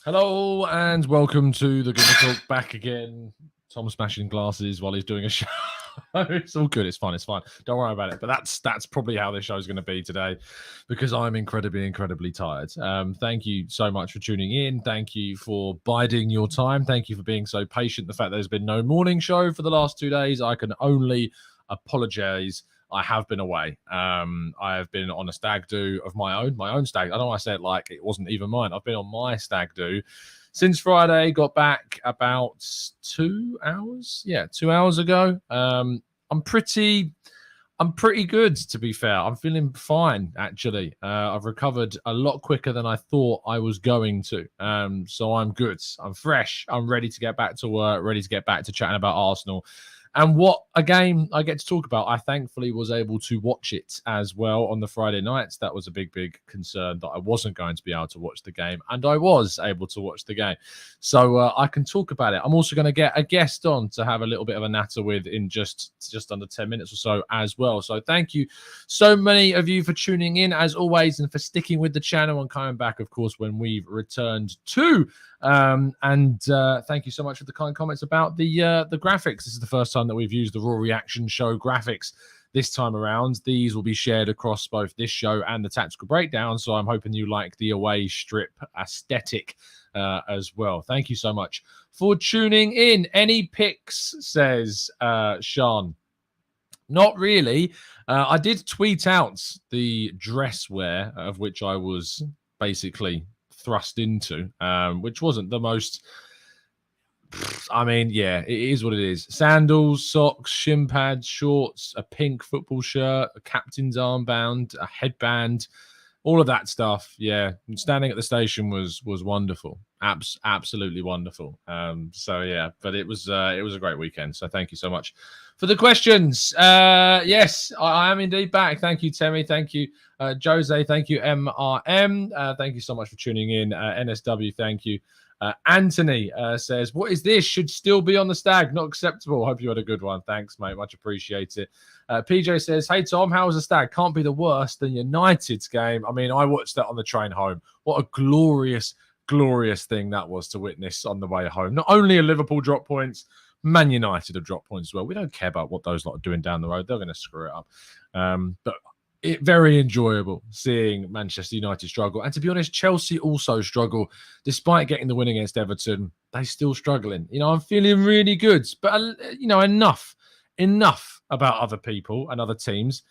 Hello and welcome to the Gooner Talk back again. Tom smashing glasses while he's doing a show. It's all good. It's fine. It's fine. Don't worry about it. But that's probably how this show is going to be today, because I'm incredibly tired. Thank you so much for tuning in. Thank you for biding your time. Thank you for being so patient. The fact there's been no morning show for the last 2 days, I can only apologize. I have been away. I have been on a stag do of my own stag. I don't know why I say it like it wasn't even mine. I've been on my stag do since Friday. Got back about 2 hours. Yeah, 2 hours ago. I'm pretty good, to be fair. I'm feeling fine, actually. I've recovered a lot quicker than I thought I was going to. So I'm good. I'm fresh. I'm ready to get back to work, ready to get back to chatting about Arsenal. And what a game I get to talk about. I thankfully was able to watch it as well on the Friday nights. That was a big concern that I wasn't going to be able to watch the game. And I was able to watch the game. So I can talk about it. I'm also going to get a guest on to have a little bit of a natter with in just under 10 minutes or so as well. So thank you so many of you for tuning in as always and for sticking with the channel and coming back, of course, when we've returned to thank you so much for the kind comments about the graphics. This is the first time that we've used the Raw Reaction Show graphics this time around. These will be shared across both this show and the Tactical Breakdown, so I'm hoping you like the away strip aesthetic as well. Thank you so much for tuning in. Any picks, says Sean? Not really. I did tweet out the dress wear of which I was basically thrust into, which wasn't the most. I mean, yeah, it is what it is. Sandals, socks, shin pads, shorts, a pink football shirt, a captain's armband, a headband, all of that stuff. Yeah, standing at the station was wonderful, absolutely wonderful. So yeah, but it was a great weekend. So thank you so much for the questions. Yes, I am indeed back. Thank you, Temi. Thank you, Jose. Thank you, MRM. Thank you so much for tuning in. NSW, thank you. Anthony says, what is this? Should still be on the stag. Not acceptable. Hope you had a good one. Thanks, mate. Much appreciate it. PJ says, hey, Tom, how was the stag? Can't be the worse than United's game. I mean, I watched that on the train home. What a glorious thing that was to witness on the way home. Not only are Liverpool drop points, Man United have dropped points as well. We don't care about what those lot are doing down the road. They're going to screw it up. But very enjoyable seeing Manchester United struggle. And to be honest, Chelsea also struggle. Despite getting the win against Everton, they're still struggling. I'm feeling really good. But, enough about other people and other teams.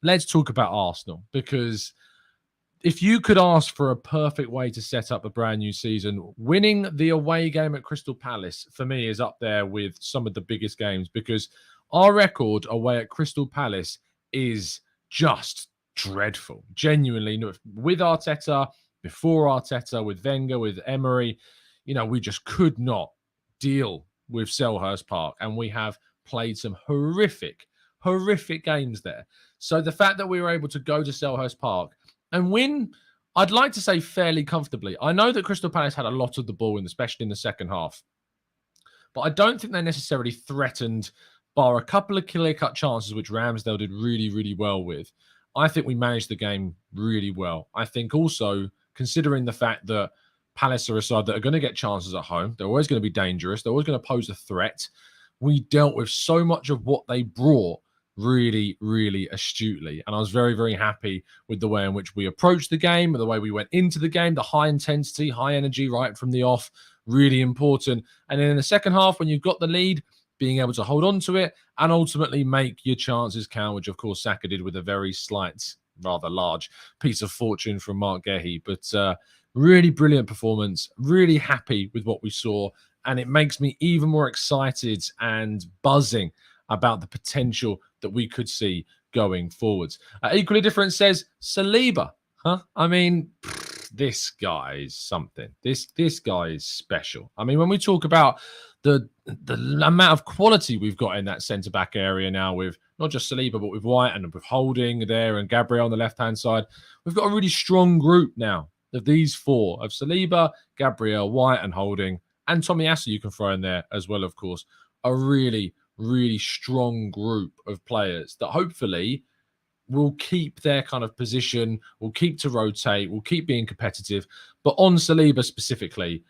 Let's talk about Arsenal, because if you could ask for a perfect way to set up a brand new season, winning the away game at Crystal Palace, for me, is up there with some of the biggest games, because our record away at Crystal Palace is just dreadful. Genuinely, with Arteta, before Arteta, with Wenger, with Emery, we just could not deal with Selhurst Park, and we have played some horrific games there. So the fact that we were able to go to Selhurst Park and win, I'd like to say fairly comfortably. I know that Crystal Palace had a lot of the ball, especially in the second half, but I don't think they necessarily threatened, bar a couple of clear-cut chances, which Ramsdale did really well with. I think we managed the game really well. I think also, considering the fact that Palace are a side that are going to get chances at home, they're always going to be dangerous, they're always going to pose a threat, we dealt with so much of what they brought really astutely. And I was very happy with the way in which we approached the game, the way we went into the game, the high intensity, high energy right from the off, really important. And then in the second half, when you've got the lead, being able to hold on to it and ultimately make your chances count, which of course Saka did with a very slight, rather large piece of fortune from Mark Gehi. But really brilliant performance, really happy with what we saw. And it makes me even more excited and buzzing about the potential that we could see going forwards. Equally Different says, Saliba, huh? I mean, this guy is something. This guy is special. I mean, when we talk about the amount of quality we've got in that centre-back area now, with not just Saliba, but with White and with Holding there and Gabriel on the left-hand side, we've got a really strong group now of these four, of Saliba, Gabriel, White and Holding, and Tomiyasu you can throw in there as well, of course. A really strong group of players that hopefully will keep their kind of position, will keep to rotate, will keep being competitive. But on Saliba specifically,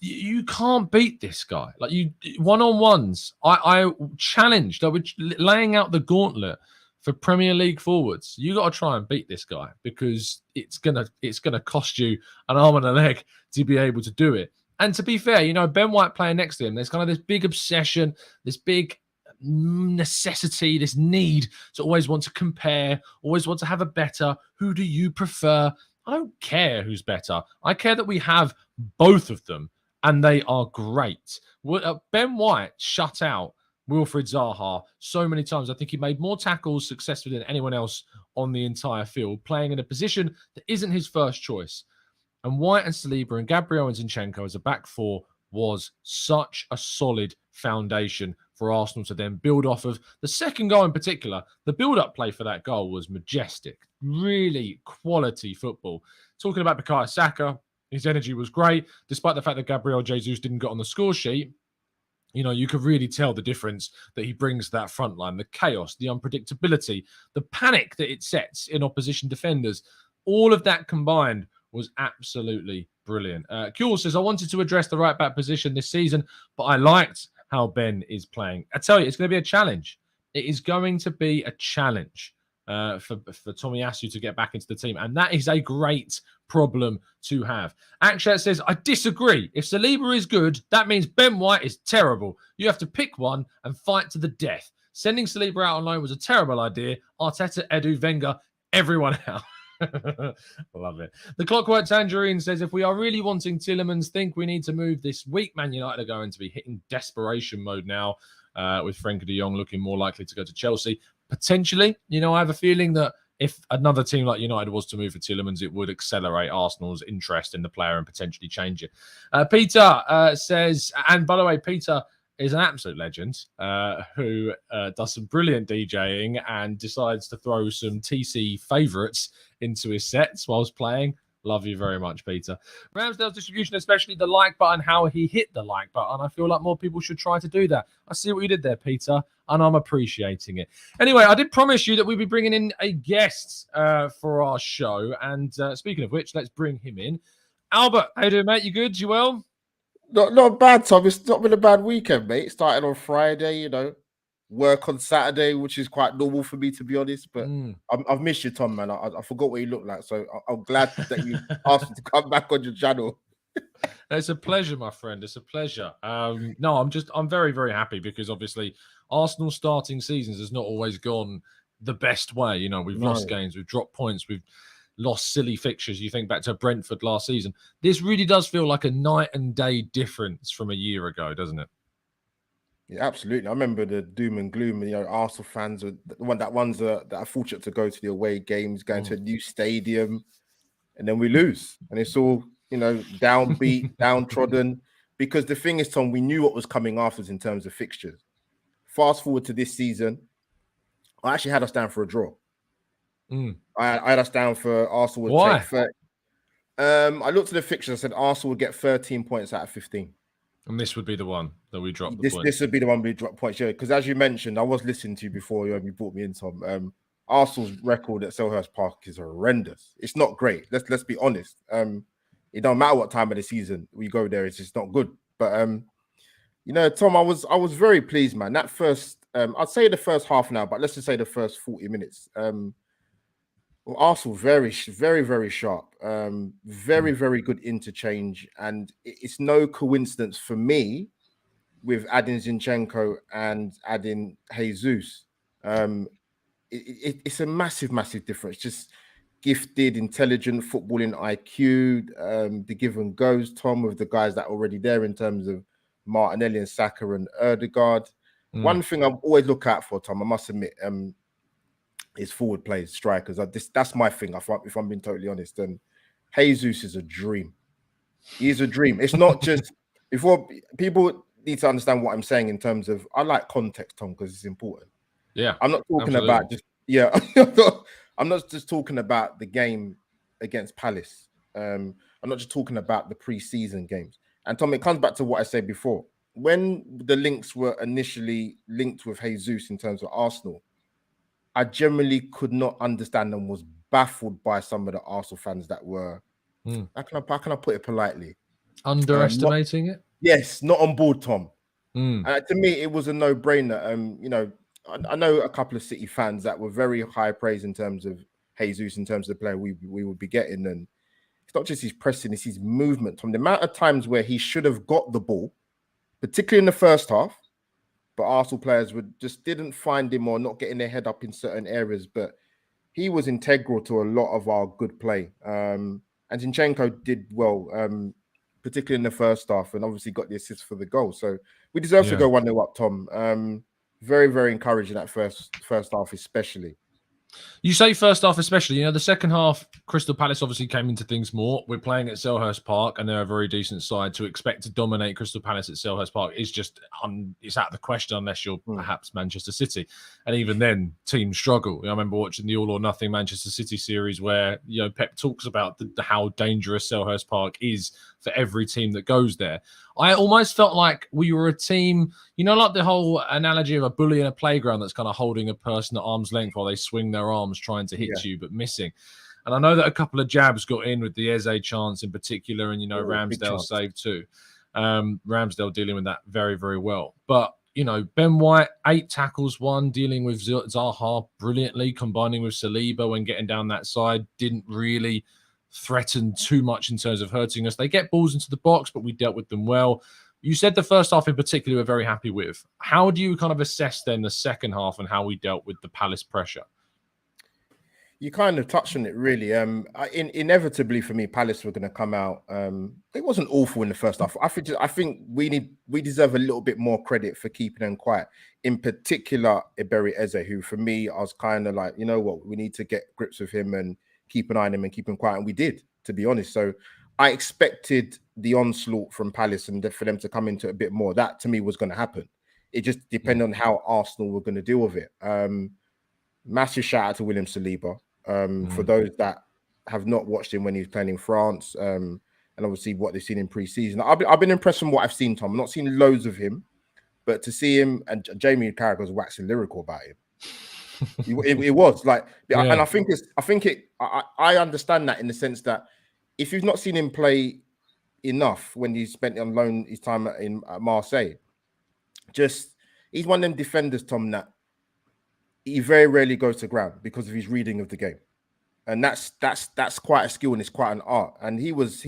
you can't beat this guy. Like you one-on-ones. I challenged. I was laying out the gauntlet for Premier League forwards. You got to try and beat this guy because it's gonna cost you an arm and a leg to be able to do it. And to be fair, Ben White playing next to him, there's kind of this big obsession, this big necessity, this need to always want to compare, always want to have a better. Who do you prefer? I don't care who's better. I care that we have both of them, and they are great. Ben White shut out Wilfried Zaha so many times. I think he made more tackles successfully than anyone else on the entire field, playing in a position that isn't his first choice. And White and Saliba and Gabriel and Zinchenko as a back four was such a solid foundation for Arsenal to then build off of. The second goal in particular, the build-up play for that goal was majestic. Really quality football. Talking about Bukayo Saka, his energy was great, despite the fact that Gabriel Jesus didn't get on the score sheet. You could really tell the difference that he brings to that front line, the chaos, the unpredictability, the panic that it sets in opposition defenders. All of that combined was absolutely brilliant. Kuhl says, I wanted to address the right back position this season, but I liked how Ben is playing. I tell you, it's going to be a challenge. It is going to be a challenge for Tomiyasu to get back into the team. And that is a great problem to have. Akshat says, I disagree. If Saliba is good, that means Ben White is terrible. You have to pick one and fight to the death. Sending Saliba out on loan was a terrible idea. Arteta, Edu, Wenger, everyone out. Love it. The Clockwork Tangerine says, if we are really wanting Tielemans, think we need to move this week. Man United are going to be hitting desperation mode now with Frenkie de Jong looking more likely to go to Chelsea. Potentially, I have a feeling that if another team like United was to move for Tielemans, it would accelerate Arsenal's interest in the player and potentially change it. Peter says, and by the way, Peter is an absolute legend who does some brilliant DJing and decides to throw some TC favourites into his sets whilst playing. Love you very much, Peter. Ramsdale's distribution, especially the like button, how he hit the like button. I feel like more people should try to do that. I see what you did there, Peter, and I'm appreciating it. Anyway, I did promise you that we'd be bringing in a guest for our show. And speaking of which, let's bring him in. Albert, how you doing, mate? You good? You well? Not bad, Tom. It's not been a bad weekend, mate. Started on Friday, work on Saturday, which is quite normal for me, to be honest. But I've missed you, Tom, man. I forgot what you look like. So I'm glad that you asked me to come back on your channel. It's a pleasure, my friend. It's a pleasure. No, I'm very, very happy because obviously Arsenal starting seasons has not always gone the best way. We've lost games, we've dropped points, we've lost silly fixtures. You think back to Brentford last season. This really does feel like a night and day difference from a year ago, doesn't it? Yeah, absolutely. I remember the doom and gloom. Arsenal fans are the ones that are fortunate to go to the away games, going to a new stadium, and then we lose, and it's all downbeat, downtrodden. Because the thing is, Tom, we knew what was coming afterwards in terms of fixtures. Fast forward to this season, I actually had us down for a draw. I had us down for Arsenal would take 30. I looked at the fixtures. I said Arsenal would get 13 points out of 15. And this would be the one that we dropped. This would be the one we dropped points. Yeah, because as you mentioned, I was listening to you before you brought me in, Tom. Arsenal's record at Selhurst Park is horrendous. It's not great. Let's be honest. It don't matter what time of the season we go there; it's just not good. But Tom, I was very pleased, man. That first, I'd say the first half now, but let's just say the first 40 minutes. Well, Arsenal very, very, very sharp. Very, very good interchange, and it's no coincidence for me with adding Zinchenko and adding Jesus. It's a massive, massive difference. Just gifted, intelligent footballing IQ, the give and goes, Tom, with the guys that are already there in terms of Martinelli and Saka and Ødegaard. One thing I always look out for, Tom, I must admit, is forward plays, strikers. That's my thing, if I'm being totally honest. And Jesus is a dream. He's a dream. It's not just, before people need to understand what I'm saying in terms of, I like context, Tom, because it's important. Yeah. I'm not talking about just, I'm not just talking about the game against Palace. I'm not just talking about the pre-season games. And Tom, it comes back to what I said before. When the links were initially linked with Jesus in terms of Arsenal, I generally could not understand and was baffled by some of the Arsenal fans that were, how can I put it politely? Underestimating it? Yes, not on board, Tom. Mm. To me, it was a no-brainer. You know, I know a couple of City fans that were very high praise in terms of Jesus, in terms of the player we would be getting. And it's not just his pressing, it's his movement, Tom. The amount of times where he should have got the ball, particularly in the first half, but Arsenal players didn't find him or not getting their head up in certain areas. But he was integral to a lot of our good play. And Zinchenko did well, particularly in the first half, and obviously got the assist for the goal. So we deserve to go 1-0 up, Tom. Very, very encouraging that first half, especially. You say first half, especially. You know, the second half, Crystal Palace obviously came into things more. We're playing at Selhurst Park, and they're a very decent side. To expect to dominate Crystal Palace at Selhurst Park is just it's out of the question unless you're perhaps Manchester City. And even then, teams struggle. I remember watching the All or Nothing Manchester City series where Pep talks about how dangerous Selhurst Park is for every team that goes there. I almost felt like we were a team, like the whole analogy of a bully in a playground that's kind of holding a person at arm's length while they swing their arms trying to hit you, but missing. And I know that a couple of jabs got in with the Eze chance in particular, and, Ramsdale saved too. Ramsdale dealing with that very, very well. But, Ben White, 8 tackles, 1, dealing with Zaha brilliantly, combining with Saliba when getting down that side, didn't really threaten too much in terms of hurting us. They get balls into the box, but we dealt with them well. You said the first half in particular we're very happy with. How do you kind of assess then the second half and how we dealt with the Palace pressure? You kind of touched on it, really. Inevitably for me, Palace were going to come out. It wasn't awful in the first half. I think we deserve a little bit more credit for keeping them quiet. In particular, Iberi Eze, who for me, I was kind of like, you know what, we need to get grips with him and keep an eye on him and keep him quiet. And we did, to be honest. So I expected the onslaught from Palace and for them to come into a bit more. That to me was going to happen. It just depended on how Arsenal were going to deal with it. Massive shout out to William Saliba. For those that have not watched him when he was playing in France, and obviously what they've seen in pre-season. I've been impressed from what I've seen, Tom. I've not seen loads of him, but to see him, and Jamie Carragher was waxing lyrical about him. It was like, and I understand that in the sense that if you've not seen him play enough when he spent on loan his time at Marseille, he's one of them defenders, Tom, that he very rarely goes to ground because of his reading of the game, and that's quite a skill and it's quite an art. And he was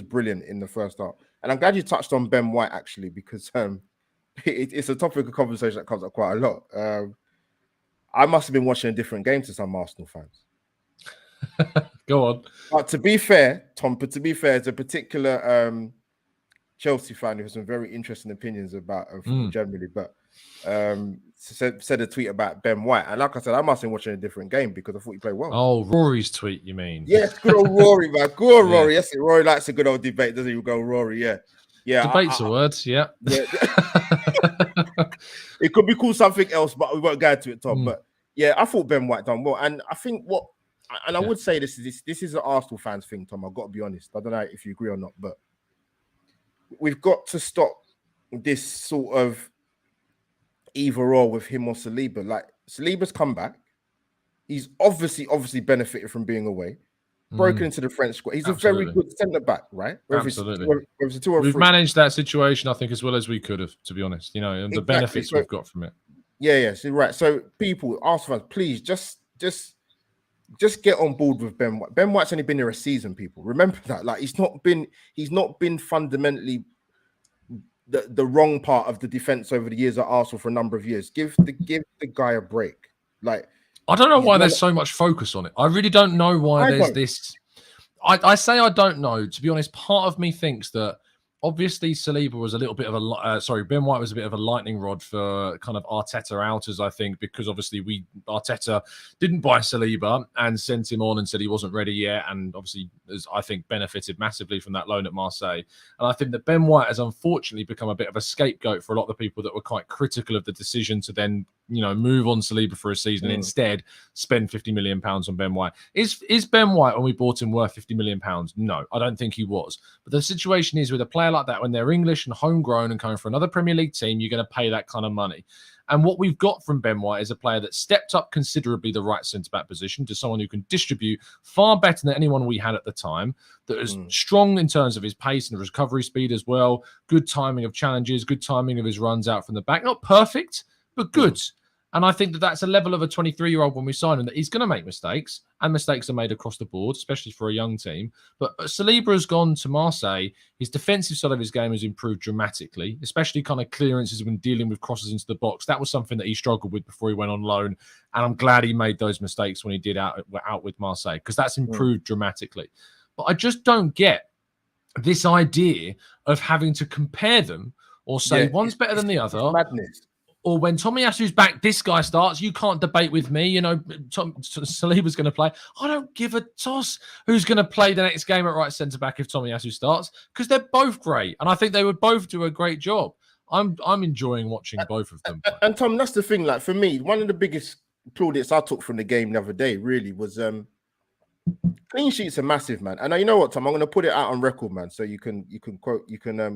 brilliant in the first half. And I'm glad you touched on Ben White actually, because it's a topic of conversation that comes up quite a lot. I must have been watching a different game to some Arsenal fans. Go on. But to be fair, Tom, there's a particular Chelsea fan who has some very interesting opinions about football generally, but said a tweet about Ben White. And like I said, I must have been watching a different game because I thought he played well. Oh, Rory's tweet, you mean? Yes, good old Rory, man. Good old Rory. Yes, Rory likes a good old debate, doesn't he? Go Rory, yeah. Yeah. Debate's a word, yeah. It could be called something else, but we won't go into it, Tom. But yeah, I thought Ben White done well. And I think I would say this is an Arsenal fans thing, Tom. I've got to be honest. I don't know if you agree or not, but we've got to stop this sort of either or with him or Saliba. Like, Saliba's come back. He's obviously benefited from being away. Broken into the French squad. He's a very good centre back, right? Absolutely. We've managed that situation, I think, as well as we could have, to be honest. And the benefits we've got from it. Yeah, so right. So people, Arsenal fans, please just get on board with Ben White. Ben White's only been here a season, people. Remember that. Like, he's not been fundamentally the wrong part of the defense over the years at Arsenal for a number of years. Give the guy a break. Like, I don't know why there's so much focus on it. I really don't know why there's this. I say I don't know. To be honest, part of me thinks that obviously Saliba was a little bit of Ben White was a bit of a lightning rod for kind of Arteta outers, I think, because obviously Arteta didn't buy Saliba and sent him on and said he wasn't ready yet, and obviously I think benefited massively from that loan at Marseille. And I think that Ben White has unfortunately become a bit of a scapegoat for a lot of the people that were quite critical of the decision to then move on Saliba for a season and instead spend £50 million on Ben White. Is Ben White, when we bought him, worth £50 million? No, I don't think he was. But the situation is with a player like that, when they're English and homegrown and coming for another Premier League team, you're going to pay that kind of money. And what we've got from Ben White is a player that stepped up considerably the right centre-back position to someone who can distribute far better than anyone we had at the time, that is strong in terms of his pace and recovery speed as well, good timing of challenges, good timing of his runs out from the back. Not perfect, but good. And I think that that's a level of a 23-year-old when we sign him, that he's going to make mistakes, and mistakes are made across the board, especially for a young team. But Saliba has gone to Marseille. His defensive side of his game has improved dramatically, especially kind of clearances when dealing with crosses into the box. That was something that he struggled with before he went on loan. And I'm glad he made those mistakes when he did out with Marseille, because that's improved dramatically. But I just don't get this idea of having to compare them or say one's better than the other. Madness. Or when Tomiyasu's back, this guy starts. You can't debate with me. Saliba's going to play. I don't give a toss who's going to play the next game at right centre back if Tomiyasu starts, because they're both great, and I think they would both do a great job. I'm enjoying watching both of them play. And Tom, that's the thing. Like, for me, one of the biggest plaudits I took from the game the other day really was clean sheets are massive, man. And you know what, Tom? I'm going to put it out on record, man, so you can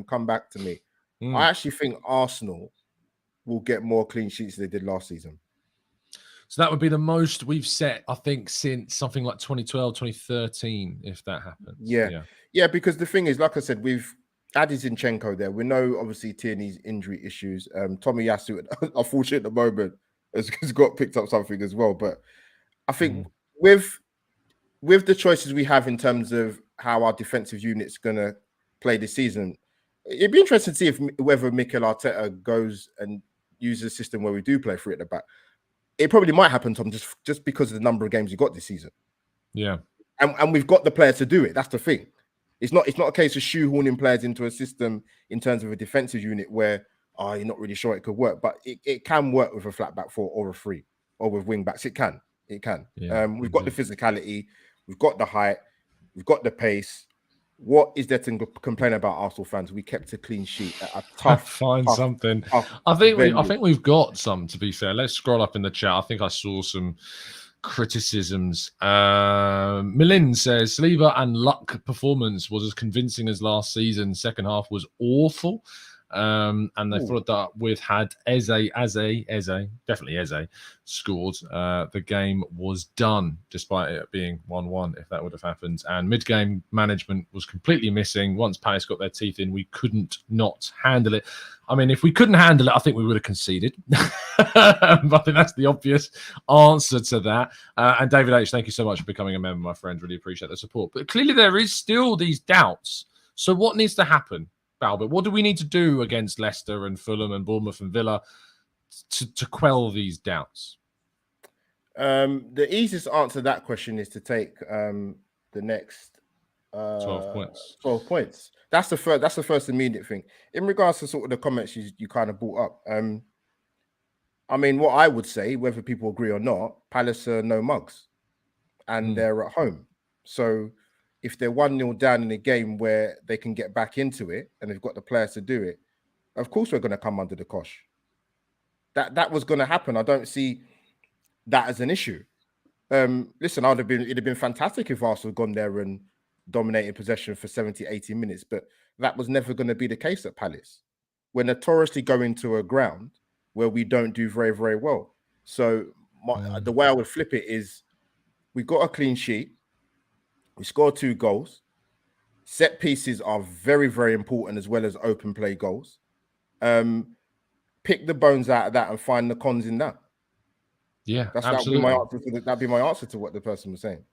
come back to me. I actually think Arsenal will get more clean sheets than they did last season. So that would be the most we've set, I think, since something like 2012, 2013, if that happens. Yeah, because the thing is, like I said, we've added Zinchenko there. We know, obviously, Tierney's injury issues. Tomiyasu, unfortunately, at the moment, has got picked up something as well. But I think with the choices we have in terms of how our defensive unit's going to play this season, it'd be interesting to see whether Mikel Arteta goes and uses a system where we do play three at the back. It probably might happen, Tom, just because of the number of games you got this season. Yeah. And we've got the players to do it. That's the thing. It's not a case of shoehorning players into a system in terms of a defensive unit where you're not really sure it could work. But it can work with a flat back four or a three or with wing backs. It can. Yeah, we've got the physicality, we've got the height, we've got the pace. What is there to complain about, Arsenal fans? We kept a clean sheet at a tough. Something. I think we've got some. To be fair, let's scroll up in the chat. I think I saw some criticisms. Milin says Saliba and Luck performance was as convincing as last season. Second half was awful. And they followed that with had Eze, definitely Eze, scored. The game was done, despite it being 1-1, if that would have happened. And mid-game management was completely missing. Once Palace got their teeth in, we couldn't not handle it. I mean, if we couldn't handle it, I think we would have conceded. I think that's the obvious answer to that. And David H., thank you so much for becoming a member, my friend. Really appreciate the support. But clearly there is still these doubts. So what needs to happen? Albert, what do we need to do against Leicester and Fulham and Bournemouth and Villa to quell these doubts? The easiest answer to that question is to take the next 12 points. 12 points. That's the first immediate thing. In regards to sort of the comments you kind of brought up, I mean, what I would say, whether people agree or not, Palace are no mugs, and they're at home. So if they're 1-0 down in a game where they can get back into it and they've got the players to do it, of course we're going to come under the cosh. That was going to happen. I don't see that as an issue. Listen, it'd have been fantastic if Arsenal had gone there and dominated possession for 70, 80 minutes, but that was never going to be the case at Palace. We're notoriously going to a ground where we don't do very, very well. So the way I would flip it is we got a clean sheet. We scored 2 goals. Set pieces are very, very important, as well as open play goals. Pick the bones out of that and find the cons in that. Yeah, that'd be my answer to what the person was saying.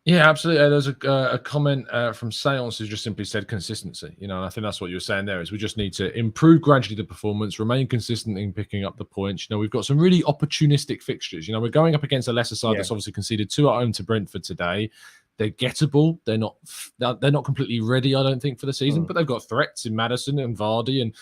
Yeah, absolutely. There's a comment from Seance who just simply said consistency. And I think that's what you're saying there is we just need to improve gradually the performance, remain consistent in picking up the points. We've got some really opportunistic fixtures. We're going up against a lesser side that's obviously conceded 2 at home to Brentford today. They're gettable. They're not completely ready, I don't think, for the season, but they've got threats in Maddison and Vardy and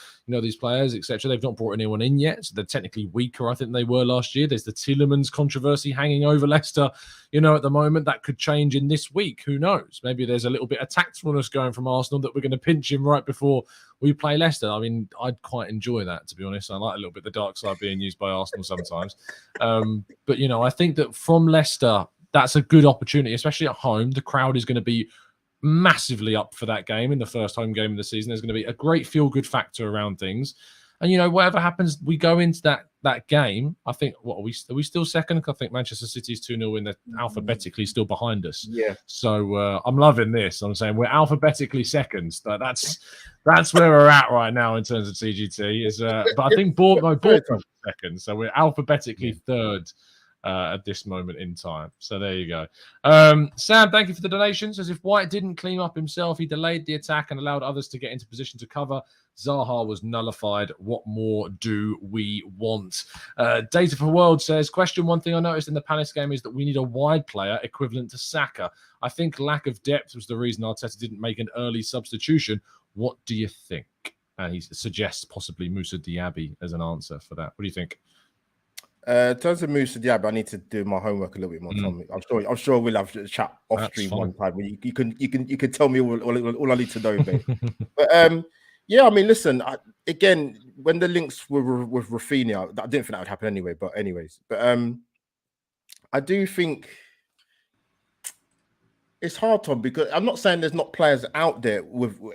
these players, etc. They've not brought anyone in yet, so they're technically weaker, I think, than they were last year. There's the Tielemans controversy hanging over Leicester, at the moment. That could change in this week. Who knows? Maybe there's a little bit of tactfulness going from Arsenal that we're going to pinch him right before we play Leicester. I mean, I'd quite enjoy that, to be honest. I like a little bit the dark side being used by Arsenal sometimes. But I think that from Leicester, that's a good opportunity, especially at home. The crowd is going to be massively up for that game in the first home game of the season. There's going to be a great feel-good factor around things. And, whatever happens, we go into that game. I think, are we still second? I think Manchester City's 2-0 in. They're alphabetically still behind us. Yeah. So I'm loving this. I'm saying we're alphabetically second. So that's where we're at right now in terms of TGT. But I think Bournemouth second. So we're alphabetically third at this moment in time. So there you go. Sam, thank you for the donations. As if White didn't clean up himself, he delayed the attack and allowed others to get into position to cover. Zaha was nullified. What more do we want? Data for World says, question, one thing I noticed in the Palace game is that we need a wide player equivalent to Saka. I think lack of depth was the reason Arteta didn't make an early substitution. What do you think? And he suggests possibly Moussa Diaby as an answer for that. What do you think? In terms of Moussa Diaby, I need to do my homework a little bit more, Tommy. I'm sure we'll have a chat off stream one time where you can tell me all I need to know, mate. But yeah, I mean, listen, again, when the links were with Rafinha, I didn't think that would happen anyway. But anyways, I do think it's hard, Tom, because I'm not saying there's not players out there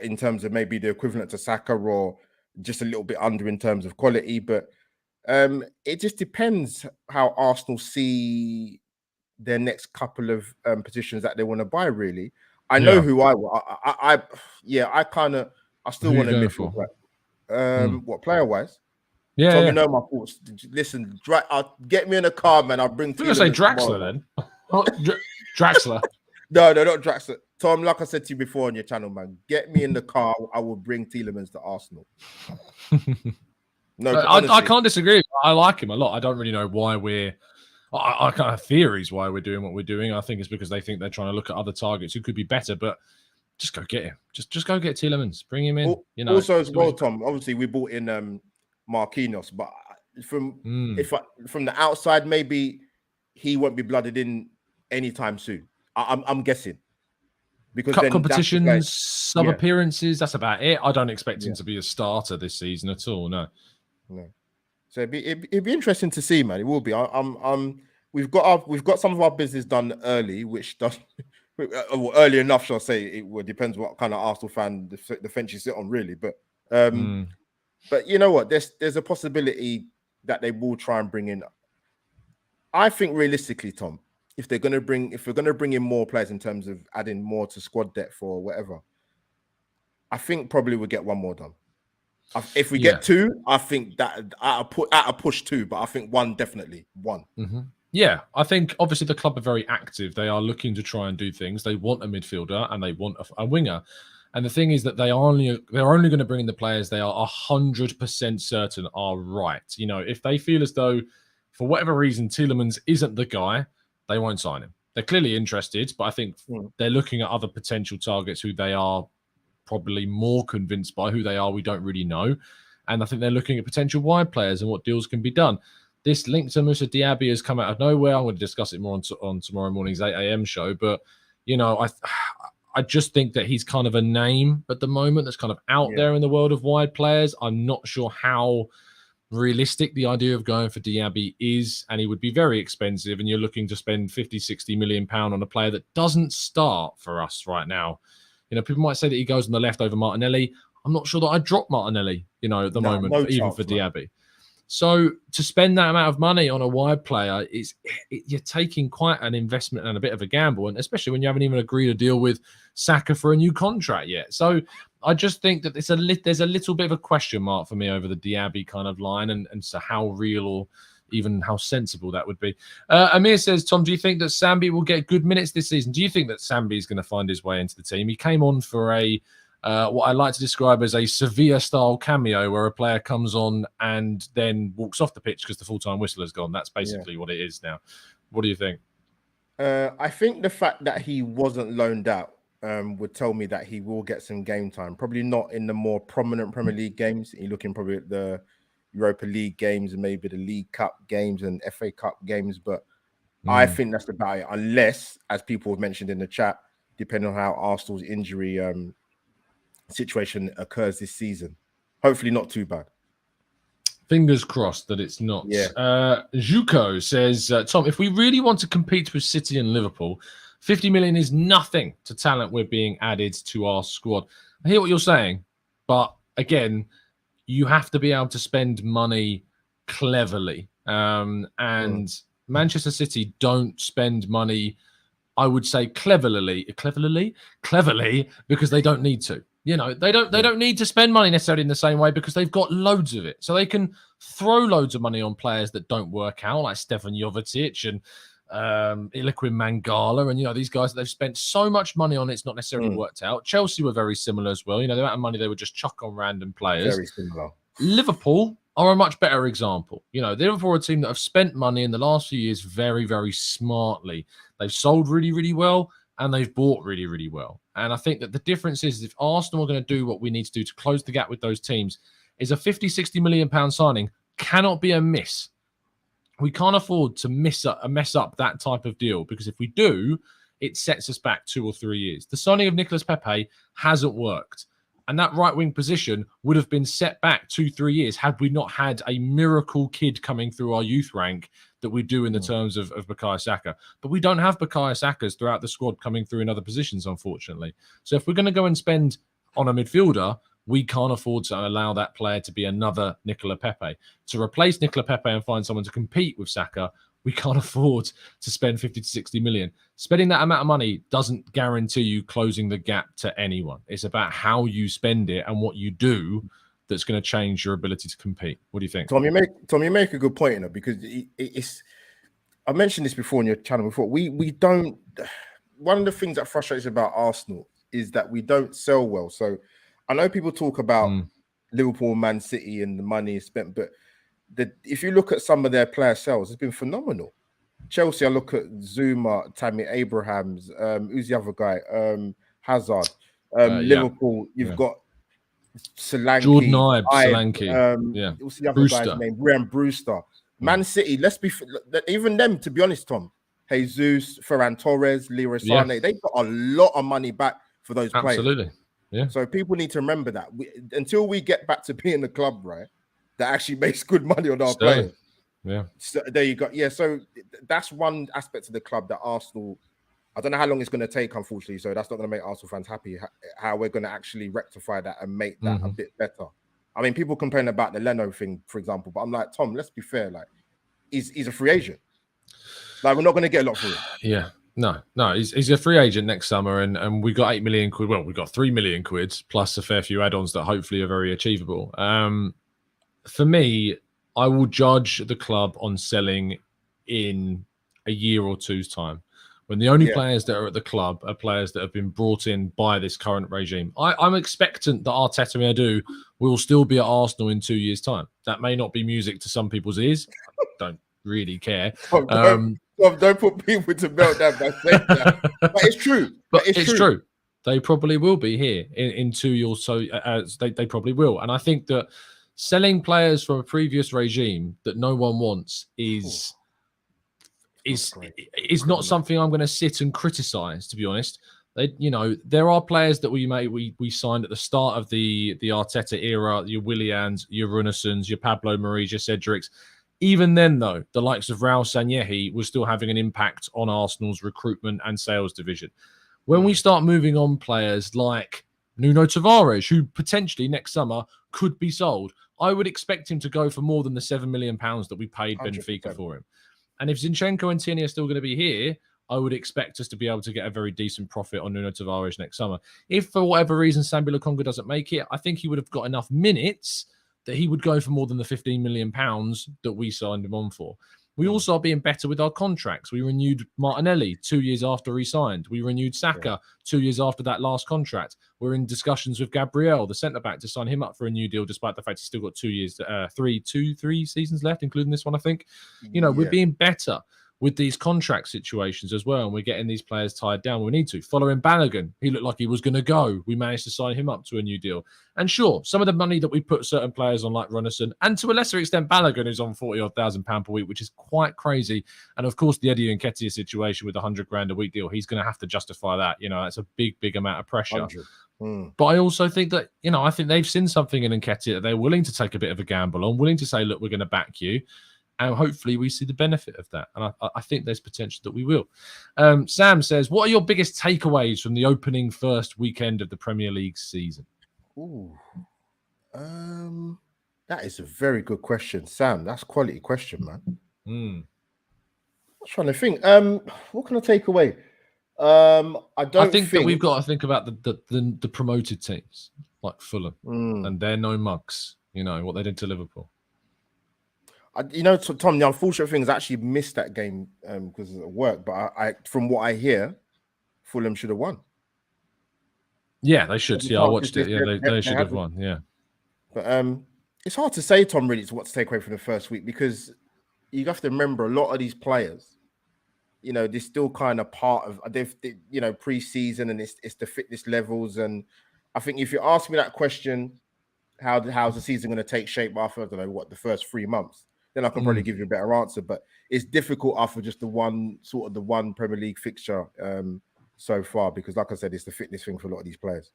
in terms of maybe the equivalent to Saka or just a little bit under in terms of quality, but it just depends how Arsenal see their next couple of positions that they want to buy. Really, I know who I still want to midfield. What player wise? Yeah, Tommy, know my thoughts. Listen, get me in a car, man. I'll bring. You're gonna say Draxler then? Draxler. No, not Draxler. Tom, like I said to you before on your channel, man, get me in the car. I will bring Tielemans to Arsenal. No, I can't disagree. I like him a lot. I don't really know why I kind of have theories why we're doing what we're doing. I think it's because they think they're trying to look at other targets who could be better, but just go get him. Just go get Tielemans. Bring him in. Also as well, Tom, obviously we bought in Marquinhos, but from the outside, maybe he won't be blooded in anytime soon. I'm guessing. Because cup competitions, sub appearances, that's about it. I don't expect him to be a starter this season at all. No. So it'd be interesting to see, man. It will be. We've got some of our business done early, which does early enough, shall I say. It depends what kind of Arsenal fan the fence you sit on, really. But you know what? There's a possibility that they will try and bring in. I think realistically, Tom, if we're going to bring in more players in terms of adding more to squad depth or whatever, I think probably we'll get one more done. If we get two, I think that at a push two, but I think one definitely one. Mm-hmm. Yeah, I think obviously the club are very active. They are looking to try and do things. They want a midfielder and they want a winger. And the thing is that they're only going to bring in the players they are 100% certain are right. If they feel as though for whatever reason Tielemans isn't the guy, they won't sign him. They're clearly interested, but I think they're looking at other potential targets who they are probably more convinced by. Who they are, we don't really know. And I think they're looking at potential wide players and what deals can be done. This link to Moussa Diaby has come out of nowhere. I'm going to discuss it more on tomorrow morning's 8 a.m. show. But, I just think that he's kind of a name at the moment that's kind of out there in the world of wide players. I'm not sure how realistic the idea of going for Diaby is, and he would be very expensive, and you're looking to spend 50-60 million pound on a player that doesn't start for us right now. People might say that he goes on the left over Martinelli. I'm not sure that I'd drop Martinelli at the moment, even for Diaby. So to spend that amount of money on a wide player, you're taking quite an investment and a bit of a gamble, and especially when you haven't even agreed a deal with Saka for a new contract yet. So I just think that there's a little bit of a question mark for me over the Diaby kind of line, and so how real or even how sensible that would be. Amir says, Tom, do you think that Sambi will get good minutes this season? Do you think that Sambi is going to find his way into the team? He came on for what I like to describe as a Sevilla-style cameo, where a player comes on and then walks off the pitch because the full-time whistle has gone. That's basically what it is now. What do you think? I think the fact that he wasn't loaned out would tell me that he will get some game time. Probably not in the more prominent Premier League games. You're looking probably at the Europa League games and maybe the League Cup games and FA Cup games. But I think that's about it. Unless, as people have mentioned in the chat, depending on how Arsenal's injury situation occurs this season. Hopefully not too bad. Fingers crossed that it's not. Yeah. Juko says, Tom, if we really want to compete with City and Liverpool, 50 million is nothing to talent we're being added to our squad. I hear what you're saying, but again, you have to be able to spend money cleverly. And Manchester City don't spend money, I would say cleverly, because they don't need to. You know, they don't need to spend money necessarily in the same way because they've got loads of it. So they can throw loads of money on players that don't work out, like Stefan Jovetic and Iliquim Mangala, and you know, these guys that they've spent so much money on, it's not necessarily worked out. Chelsea were very similar as well. You know, the amount of money they would just chuck on random players. Very similar. Liverpool are a much better example. You know, Liverpool are a team that have spent money in the last few years very, very smartly. They've sold really, really well, and they've bought really, really well. And I think that the difference is if Arsenal are going to do what we need to do to close the gap with those teams, is a 50, 60 million pound signing cannot be a miss. We can't afford to mess up that type of deal, because if we do, it sets us back 2 or 3 years. The signing of Nicolas Pepe hasn't worked. And that right-wing position would have been set back 2-3 years had we not had a miracle kid coming through our youth rank that we do in the terms of Bukayo Saka. But we don't have Bukayo Sakas throughout the squad coming through in other positions, unfortunately. So if we're going to go and spend on a midfielder, we can't afford to allow that player to be another Nicola Pepe. To replace Nicola Pepe and find someone to compete with Saka, we can't afford to spend 50 to 60 million. Spending that amount of money doesn't guarantee you closing the gap to anyone. It's about how you spend it and what you do that's going to change your ability to compete. What do you think? Tom, you make a good point, because it's. I mentioned this before on your channel before. We don't. One of the things that frustrates about Arsenal is that we don't sell well. So I know people talk about Liverpool, Man City, and the money spent, but if you look at some of their player sales, it's been phenomenal. Chelsea, I look at Zuma, Tammy Abrahams, who's the other guy? Hazard. Liverpool, you've got Solanke, Jordan Ibe, Solanke. What's the other Brewster. guy's name? Ryan Brewster. Man City, let's be even them, to be honest, Tom. Jesus, Ferran Torres, Leroy Sané, they've got a lot of money back for those players. Absolutely. Yeah. So people need to remember that until we get back to being the club, right, that actually makes good money on our players. Yeah. So there you go. Yeah. So that's one aspect of the club that Arsenal, I don't know how long it's going to take, unfortunately. So that's not going to make Arsenal fans happy, how we're going to actually rectify that and make that a bit better. I mean, people complain about the Leno thing, for example, but I'm like, Tom, let's be fair. Like, he's a free agent. Like, we're not going to get a lot for it. Yeah. No, he's a free agent next summer, and we got 8 million quid. Well, we got 3 million quid plus a fair few add-ons that hopefully are very achievable. For me, I will judge the club on selling in a year or two's time, when the only players that are at the club are players that have been brought in by this current regime. I'm expectant that Arteta and Edu will still be at Arsenal in 2 years' time. That may not be music to some people's ears. I don't really care. Don't put people to meltdown by saying that. But it's true. But it's true. They probably will be here in 2 years or so. They probably will. And I think that selling players from a previous regime that no one wants is not something I'm going to sit and criticize, to be honest. There are players that we signed at the start of the Arteta era, your Willians, your Runarsons, your Pablo Maris, your Cedrics. Even then, though, the likes of Raul Sanyehi was still having an impact on Arsenal's recruitment and sales division. When we start moving on players like Nuno Tavares, who potentially next summer could be sold, I would expect him to go for more than the £7 million that we paid 100%. Benfica for him. And if Zinchenko and Tierney are still going to be here, I would expect us to be able to get a very decent profit on Nuno Tavares next summer. If for whatever reason Sambi Lokonga doesn't make it, I think he would have got enough minutes that he would go for more than the £15 million that we signed him on for. We also are being better with our contracts. We renewed Martinelli 2 years after he signed. We renewed Saka 2 years after that last contract. We're in discussions with Gabriel, the centre-back, to sign him up for a new deal, despite the fact he's still got 2 years, three seasons left, including this one, I think. We're being better. with these contract situations as well, and we're getting these players tied down. We need to. Following Balogun, he looked like he was going to go. We managed to sign him up to a new deal. And sure, some of the money that we put certain players on, like Runnison, and to a lesser extent Balogun, who's on £40,000 per week, which is quite crazy. And of course, the Eddie Nketiah situation with the $100,000 a week deal, he's going to have to justify that. That's a big amount of pressure. But I also think that, I think they've seen something in Nketiah that they're willing to take a bit of a gamble on, willing to say, look, we're going to back you. And hopefully we see the benefit of that. And I think there's potential that we will. Sam says, what are your biggest takeaways from the opening first weekend of the Premier League season? Ooh. That is a very good question, Sam. That's a quality question, man. I'm trying to think. What can I take away? I think that we've got to think about the promoted teams like Fulham and they're no mugs. What they did to Liverpool. Tom, the unfortunate thing is I actually missed that game because of work. But I from what I hear, Fulham should have won. Yeah, they should. Yeah, I watched it. Yeah, they should have won. Yeah, but it's hard to say, Tom. Really, what to take away from the first week because you have to remember a lot of these players. They're still kind of part of pre-season and it's the fitness levels. And I think if you ask me that question, how's the season going to take shape after the first 3 months? Then I can probably give you a better answer. But it's difficult after just the one Premier League fixture so far because, like I said, it's the fitness thing for a lot of these players.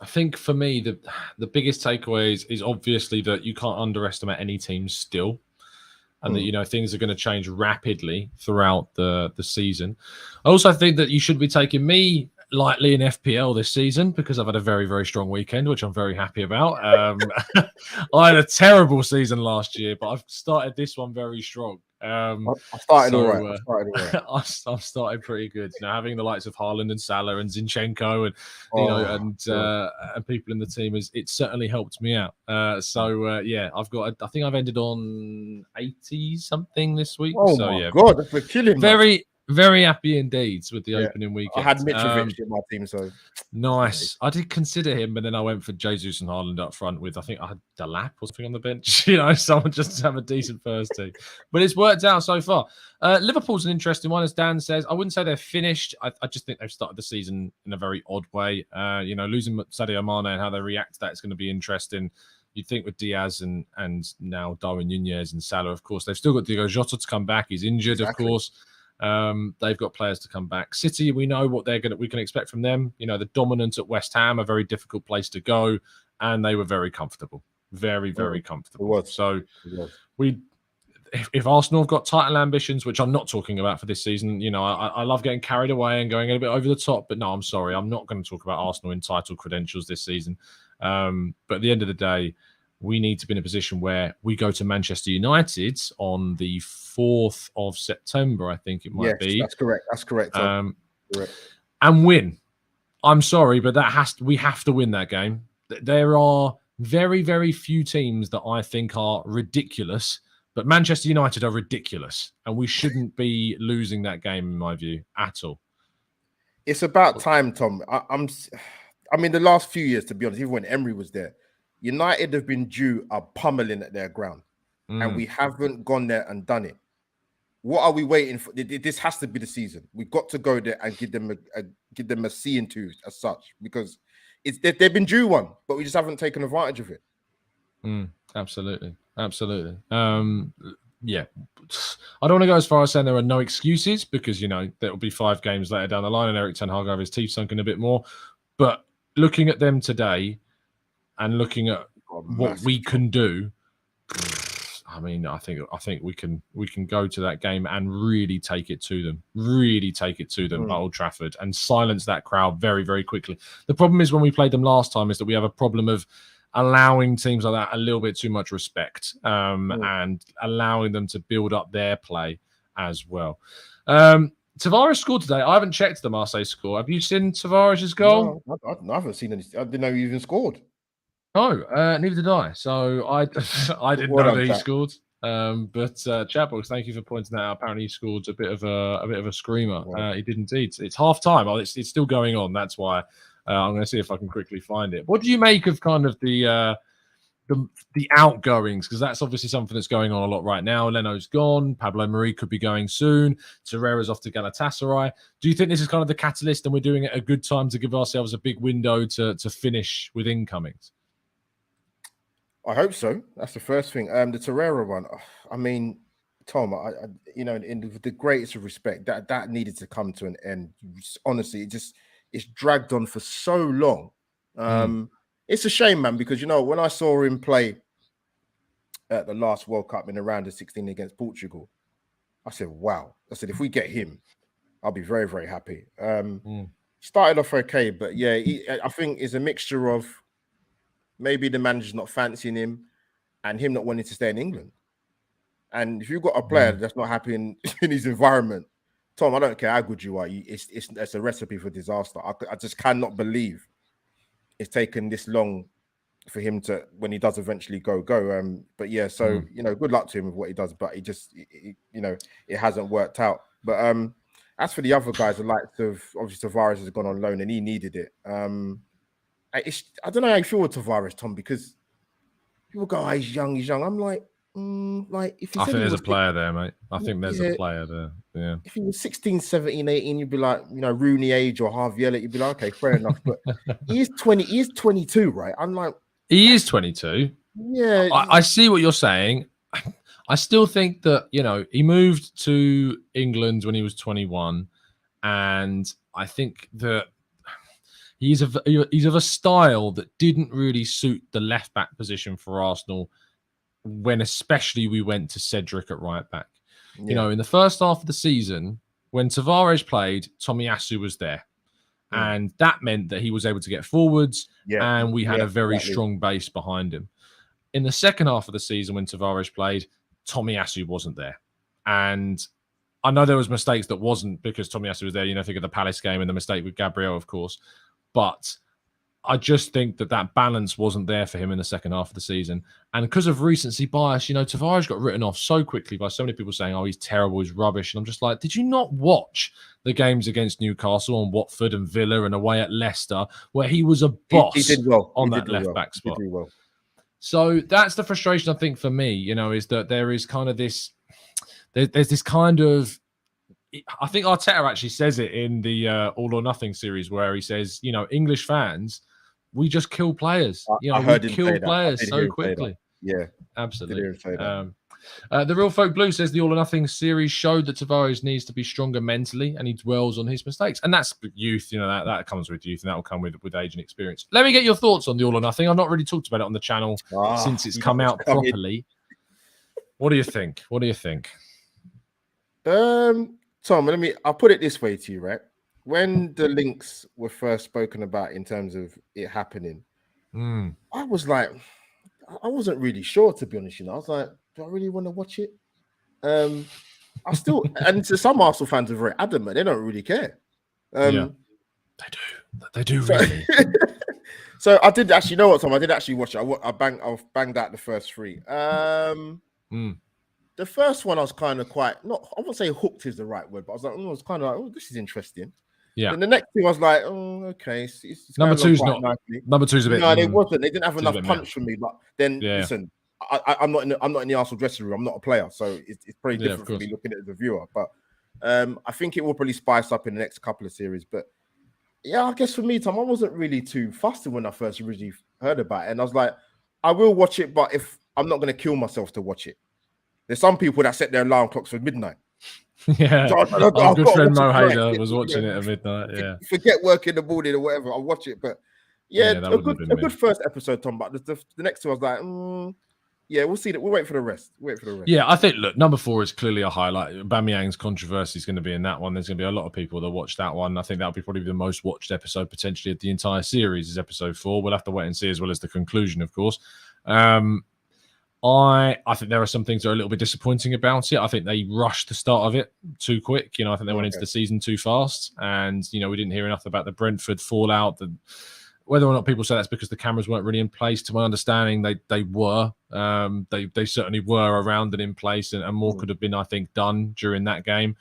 I think for me, the biggest takeaway is obviously that you can't underestimate any team still. And that, things are going to change rapidly throughout the season. I also think that you should be taking me lightly in FPL this season because I've had a very, very strong weekend, which I'm very happy about. I had a terrible season last year, but I've started this one very strong. I started all right. I've started pretty good. Having the likes of Haaland and Salah and Zinchenko and people in the team it's certainly helped me out. I think I've ended on 80 something this week. Oh so, my God, that's a killing. Very happy indeed with the opening weekend. I had Mitrovic in my team, so nice. I did consider him, but then I went for Jesus and Haaland up front with, I think I had Delap or something on the bench, someone just to have a decent first team. But it's worked out so far. Liverpool's an interesting one, as Dan says. I wouldn't say they're finished. I just think they've started the season in a very odd way. Losing Sadio Mane and how they react to that is going to be interesting. You'd think with Diaz and now Darwin Nunez and Salah, of course, they've still got Diogo Jota to come back. He's injured, of course. They've got players to come back. City, we know what we can expect from them. The dominance at West Ham, a very difficult place to go, and they were very comfortable, very comfortable. So if Arsenal have got title ambitions, which I'm not talking about for this season, I love getting carried away and going a bit over the top, but no, I'm sorry, I'm not going to talk about Arsenal in title credentials this season. But at the end of the day, we need to be in a position where we go to Manchester United on the 4th of September, I think it might be. That's correct. Correct. And win. I'm sorry, but we have to win that game. There are very, very few teams that I think are ridiculous, but Manchester United are ridiculous, and we shouldn't be losing that game, in my view, at all. It's about time, Tom. I mean, the last few years, to be honest, even when Emery was there, United have been due a pummeling at their ground, and we haven't gone there and done it. What are we waiting for? This has to be the season. We've got to go there and give them a C into as such because they've been due one, but we just haven't taken advantage of it. Absolutely. Yeah, I don't want to go as far as saying there are no excuses because there will be 5 games later down the line, and Erik ten Hag will have his teeth sunken a bit more. But looking at them today. And looking at what we can do, I mean, I think we can go to that game and really take it to them, at Old Trafford and silence that crowd very, very quickly. The problem is when we played them last time is that we have a problem of allowing teams like that a little bit too much respect and allowing them to build up their play as well. Tavares scored today. I haven't checked the Marseille score. Have you seen Tavares' goal? No, I haven't seen any. I didn't know he even scored. No, neither did I. So I didn't know that he scored. But Chatbox, thank you for pointing that out. Apparently, he scored a bit of a screamer. He did indeed. It's half time. It's still going on. That's why I'm going to see if I can quickly find it. What do you make of kind of the the outgoings, because that's obviously something that's going on a lot right now. Leno's gone. Pablo Mari could be going soon. Torreira's off to Galatasaray. Do you think this is kind of the catalyst and we're doing it at a good time to give ourselves a big window to finish with incomings? I hope so. That's the first thing. The Torreira one, I mean, Tom, in the greatest of respect, that needed to come to an end. Honestly, it's dragged on for so long. It's a shame, man, because when I saw him play at the last World Cup in the round of 16 against Portugal, I said, wow. I said, if we get him, I'll be very, very happy. Started off okay, but yeah, I think it's a mixture of maybe the manager's not fancying him and him not wanting to stay in England. And if you've got a player that's not happy in his environment, Tom, I don't care how good you are, it's a recipe for disaster. I just cannot believe it's taken this long for him to, when he does eventually go. But yeah, so good luck to him with what he does. But it hasn't worked out. But as for the other guys, the likes of obviously Tavares has gone on loan and he needed it. I don't know how you feel with Tavares, Tom, because people go, he's young. I'm like, if I think there's a player there, mate. I think there's a player there. Yeah. If he was 16, 17, 18, you'd be like, Rooney age or Harvey Elliott, you'd be like, okay, fair enough. But he is 22, right? I'm like, he is 22. Yeah. I see what you're saying. I still think that, he moved to England when he was 21. And I think that he's of a style that didn't really suit the left back position for Arsenal when especially we went to Cedric at right back. Yeah. In the first half of the season, when Tavares played, Tomiyasu was there. Yeah. And that meant that he was able to get forwards and we had a very strong base behind him. In the second half of the season, when Tavares played, Tomiyasu wasn't there. And I know there was mistakes that wasn't because Tomiyasu was there. Think of the Palace game and the mistake with Gabriel, of course. But I just think that balance wasn't there for him in the second half of the season. And because of recency bias, Tavares got written off so quickly by so many people saying, he's terrible, he's rubbish. And I'm just like, did you not watch the games against Newcastle and Watford and Villa and away at Leicester where he was a boss he did well. on that left-back spot? He did well. So that's the frustration, I think, for me, is that there is kind of this, there's this kind of, I think Arteta actually says it in the All or Nothing series where he says, English fans, we just kill players. I heard we kill players so quickly. Yeah, absolutely. The Real Folk Blue says the All or Nothing series showed that Tavares needs to be stronger mentally and he dwells on his mistakes. And that's youth, that comes with youth and that will come with age and experience. Let me get your thoughts on the All or Nothing. I've not really talked about it on the channel since it's come out properly. What do you think? Tom, I'll put it this way to you, right? When the links were first spoken about in terms of it happening, I was like, I wasn't really sure, to be honest. I was like, do I really want to watch it? I still, and to some Arsenal fans are very adamant; they don't really care. They do really. So I did actually know what, Tom. I did actually watch it. I banged out the first three. The first one I was kind of I won't say hooked is the right word, but I was like, I was kind of like, this is interesting. Yeah. And the next thing I was like, okay. It's number two's not. Nicely. Number two's a bit. No, they wasn't. They didn't have enough punch for me. But then, listen, I'm not in the Arsenal dressing room. I'm not a player, so it's pretty different for me looking at the viewer. But I think it will probably spice up in the next couple of series. But yeah, I guess for me, Tom, I wasn't really too fussed when I first originally heard about it, and I was like, I will watch it, but if I'm not going to kill myself to watch it. There's some people that set their alarm clocks for midnight. Yeah, so our good friend Mo Hader was watching it at midnight. Yeah, forget work in the morning or whatever. I'll watch it, but a good first episode, Tom. But the next two, I was like, we'll see that. We'll wait for the rest. Yeah, I think number 4 is clearly a highlight. Aubameyang's controversy is going to be in that one. There's going to be a lot of people that watch that one. I think that'll be probably the most watched episode potentially of the entire series. Is episode 4. We'll have to wait and see, as well as the conclusion, of course. I think there are some things that are a little bit disappointing about it. I think they rushed the start of it too quick. I think they went into the season too fast, and we didn't hear enough about the Brentford fallout. Whether or not people say that's because the cameras weren't really in place, to my understanding, they were. They certainly were around and in place, and more could have been, I think, done during that game.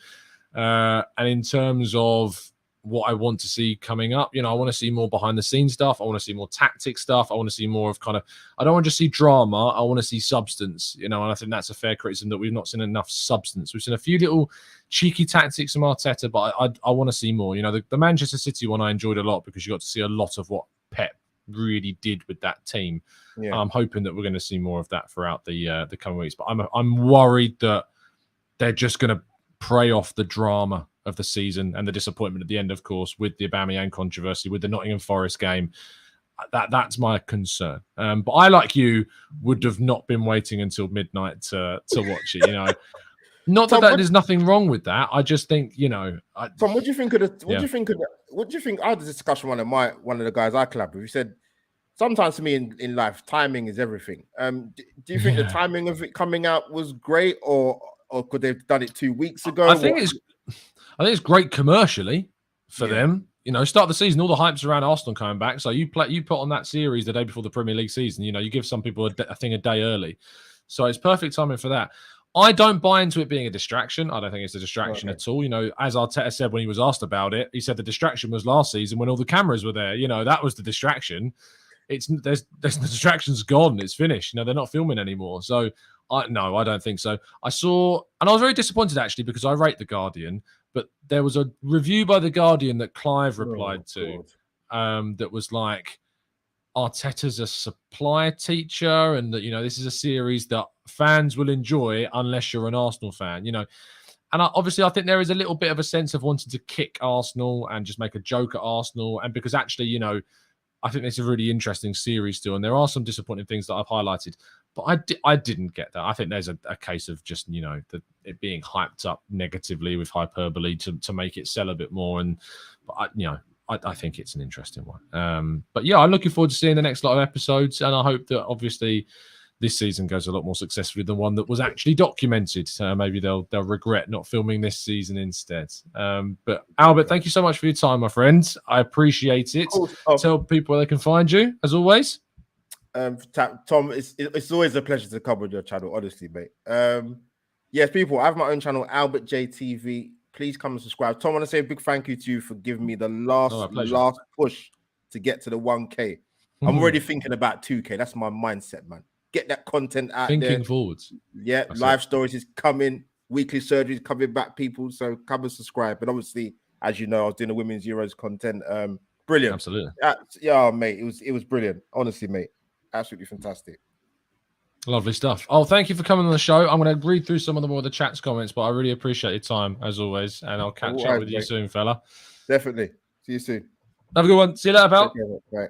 And in terms of what I want to see coming up. You know, I want to see more behind the scenes stuff. I want to see more tactic stuff. I want to see more of kind of, I don't want to just see drama. I want to see substance, you know, and I think that's a fair criticism that we've not seen enough substance. We've seen a few little cheeky tactics from Arteta, but I want to see more. You know, the Manchester City one I enjoyed a lot because you got to see a lot of what Pep really did with that team. Yeah. I'm hoping that we're going to see more of that throughout the coming weeks, but I'm worried that they're just going to prey off the drama of the season and the disappointment at the end, of course, with the Aubameyang controversy, with the Nottingham Forest game. That's my concern. But I, like you, would have not been waiting until midnight to watch it. You know, not Tom, that there's nothing wrong with that. I just think, you know, Tom, what do you think of the? What do you think of the? What do you think? I had a discussion with one of the guys I collab with. He said, sometimes to me in life, timing is everything. Do you think the timing of it coming out was great, or could they have done it 2 weeks ago? I think it's great commercially for them. You know, start the season, all the hype's around Arsenal coming back. So you put on that series the day before the Premier League season. You know, you give some people a thing a day early. So it's perfect timing for that. I don't buy into it being a distraction. I don't think it's a distraction at all. You know, as Arteta said when he was asked about it, he said the distraction was last season when all the cameras were there. You know, that was the distraction. The distraction's gone. It's finished. You know, they're not filming anymore. So no, I don't think so. I saw, and I was very disappointed actually because I rate The Guardian, but there was a review by The Guardian that Clive replied to that was like, Arteta's a supply teacher, and that, you know, this is a series that fans will enjoy unless you're an Arsenal fan, you know. And obviously, I think there is a little bit of a sense of wanting to kick Arsenal and just make a joke at Arsenal. And because actually, you know, I think it's a really interesting series still, and there are some disappointing things that I've highlighted. But I didn't get that. I think there's a case of just, you know, it being hyped up negatively with hyperbole to make it sell a bit more. And I think it's an interesting one. But yeah, I'm looking forward to seeing the next lot of episodes, and I hope that obviously this season goes a lot more successfully than one that was actually documented. Maybe they'll regret not filming this season instead. But Albert, thank you so much for your time, my friend. I appreciate it. Tell people where they can find you, as always. Tom, it's always a pleasure to come on your channel, honestly, mate. Yes, people, I have my own channel, Albert JTV. Please come and subscribe. Tom, I want to say a big thank you to you for giving me the last push to get to the 1K. I'm already thinking about 2K. That's my mindset, man. Get that content out there. Thinking forwards. Yeah, live stories is coming. Weekly surgery is coming back, people. So come and subscribe. And obviously, as you know, I was doing the Women's Euros content. Brilliant. Absolutely. Yeah, mate. It was brilliant. Honestly, mate. Absolutely fantastic. Lovely stuff. Oh, thank you for coming on the show. I'm going to read through some of the more of the chat's comments, but I really appreciate your time, as always. And I'll catch up with you soon, fella. Definitely. See you soon. Have a good one. See you later, pal. Right.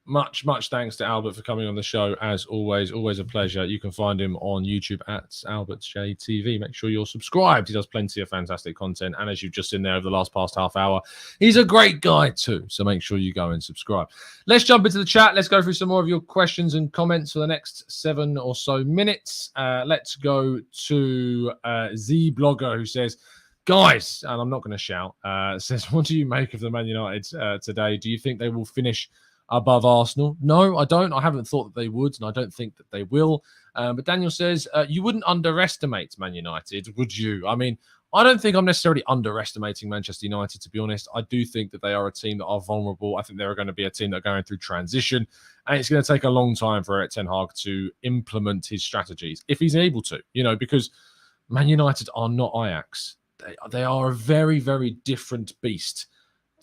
Much thanks to Albert for coming on the show, as always. Always a pleasure. You can find him on YouTube at AlbertJTV. Make sure you're subscribed. He does plenty of fantastic content. And as you've just seen there over the past half hour, he's a great guy too. So make sure you go and subscribe. Let's jump into the chat. Let's go through some more of your questions and comments for the next 7 or so minutes. Let's go to Z Blogger, who says, guys, and I'm not going to shout, says, what do you make of the Man United today? Do you think they will finish above Arsenal? No, I don't. I haven't thought that they would, and I don't think that they will. But Daniel says, you wouldn't underestimate Man United, would you? I mean, I don't think I'm necessarily underestimating Manchester United, to be honest. I do think that they are a team that are vulnerable. I think they're going to be a team that are going through transition, and it's going to take a long time for Erik ten Hag to implement his strategies, if he's able to, you know, because Man United are not Ajax. They are a very, very different beast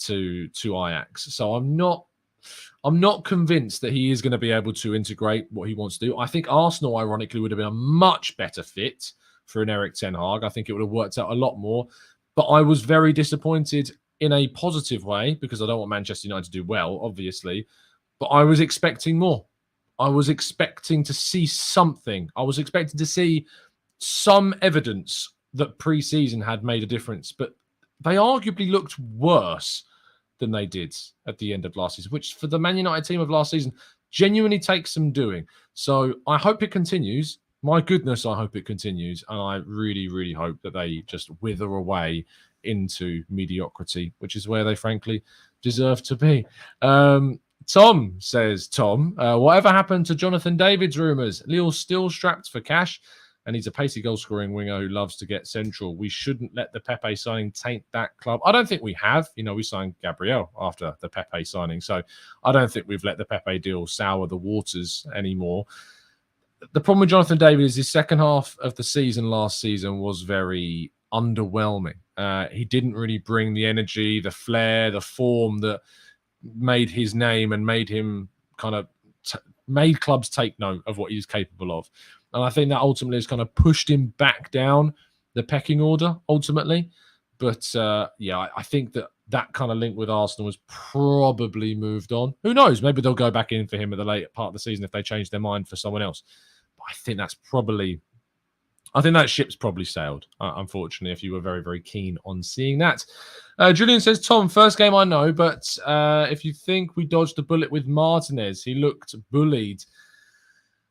to Ajax. So I'm not convinced that he is going to be able to integrate what he wants to do. I think Arsenal, ironically, would have been a much better fit for an Erik ten Hag. I think it would have worked out a lot more. But I was very disappointed in a positive way, because I don't want Manchester United to do well, obviously. But I was expecting more. I was expecting to see something. I was expecting to see some evidence that pre-season had made a difference. But they arguably looked worse than they did at the end of last season, which for the Man United team of last season genuinely takes some doing. So I hope it continues. My goodness, I hope it continues. And I really, really hope that they just wither away into mediocrity, which is where they frankly deserve to be. Tom says, whatever happened to Jonathan David's rumours? Lille's still strapped for cash. and he's a pacey goal-scoring winger who loves to get central. We shouldn't let the Pepe signing taint that club. I don't think we have. We signed Gabriel after the Pepe signing, so I don't think we've let the Pepe deal sour the waters anymore. The problem with Jonathan David is his second half of the season last season was very underwhelming. He didn't really bring the energy, the flair, the form that made his name and made him kind of made clubs take note of what he's capable of. And I think that ultimately has kind of pushed him back down the pecking order ultimately. But I think that kind of link with Arsenal has probably moved on. Who knows? Maybe they'll go back in for him at the late part of the season if they change their mind for someone else. But I think that ship's probably sailed, unfortunately, if you were very, very keen on seeing that. Julian says, Tom, first game I know, but if you think we dodged a bullet with Martinez, he looked bullied.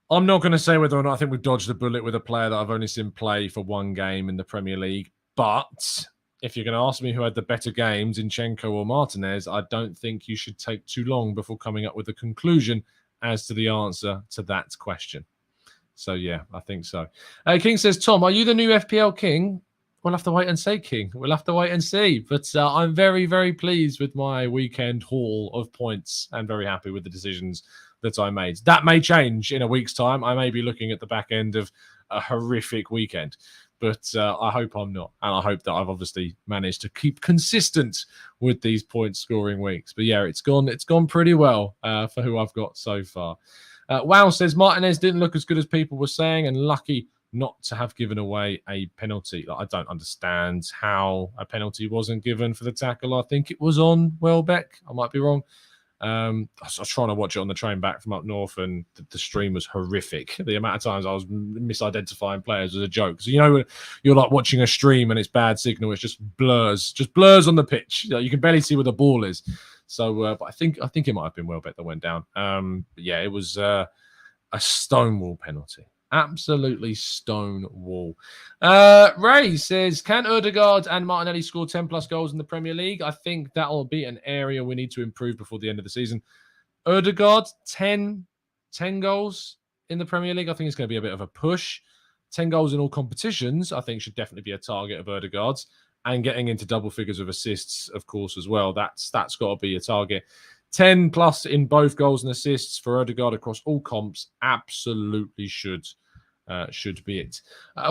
I'm not going to say whether or not I think we've dodged a bullet with a player that I've only seen play for one game in the Premier League. But if you're going to ask me who had the better games, Zinchenko or Martinez, I don't think you should take too long before coming up with a conclusion as to the answer to that question. So, yeah, I think so. King says, Tom, are you the new FPL king? We'll have to wait and see, King. We'll have to wait and see. But I'm very, very pleased with my weekend haul of points and very happy with the decisions that I made. That may change in a week's time. I may be looking at the back end of a horrific weekend. But I hope I'm not. And I hope that I've obviously managed to keep consistent with these point-scoring weeks. But, yeah, it's gone pretty well for who I've got so far. Wow says Martinez didn't look as good as people were saying and lucky not to have given away a penalty. I don't understand how a penalty wasn't given for the tackle. I think it was on Welbeck. I might be wrong. I was trying to watch it on the train back from up north and the stream was horrific. The amount of times I was misidentifying players was a joke. So, when you're like watching a stream and it's bad signal, it's just blurs on the pitch. You can barely see where the ball is. So, but I think it might have been Welbeck that went down. But yeah, it was a stonewall penalty. Absolutely stonewall. Ray says, can Ødegaard and Martinelli score 10 plus goals in the Premier League? I think that'll be an area we need to improve before the end of the season. Ødegaard, 10 goals in the Premier League. I think it's going to be a bit of a push. 10 goals in all competitions, I think, should definitely be a target of Ødegaard's. And getting into double figures of assists, of course, as well. That's got to be a target. 10 plus in both goals and assists for Ødegaard across all comps absolutely should be it.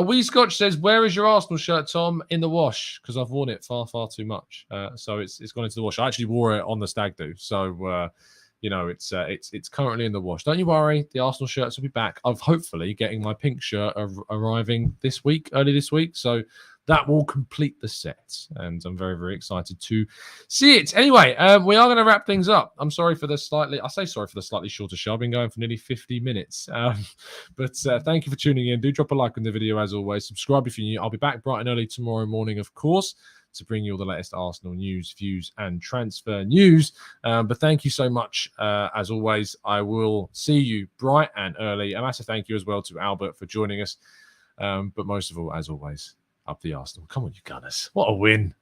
Wee Scotch says, where is your Arsenal shirt, Tom? In the wash, because I've worn it far, far too much. So it's gone into the wash. I actually wore it on the stag do. So, it's currently in the wash. Don't you worry. The Arsenal shirts will be back. I've hopefully getting my pink shirt arriving early this week. So that will complete the set. And I'm very, very excited to see it. Anyway, we are going to wrap things up. I'm sorry for the slightly shorter show. I've been going for nearly 50 minutes. But thank you for tuning in. Do drop a like on the video as always. Subscribe if you're new. I'll be back bright and early tomorrow morning, of course, to bring you all the latest Arsenal news, views, and transfer news. But thank you so much, as always. I will see you bright and early. A massive thank you as well to Albert for joining us. But most of all, as always, up the Arsenal. Come on, you Gunners. What a win.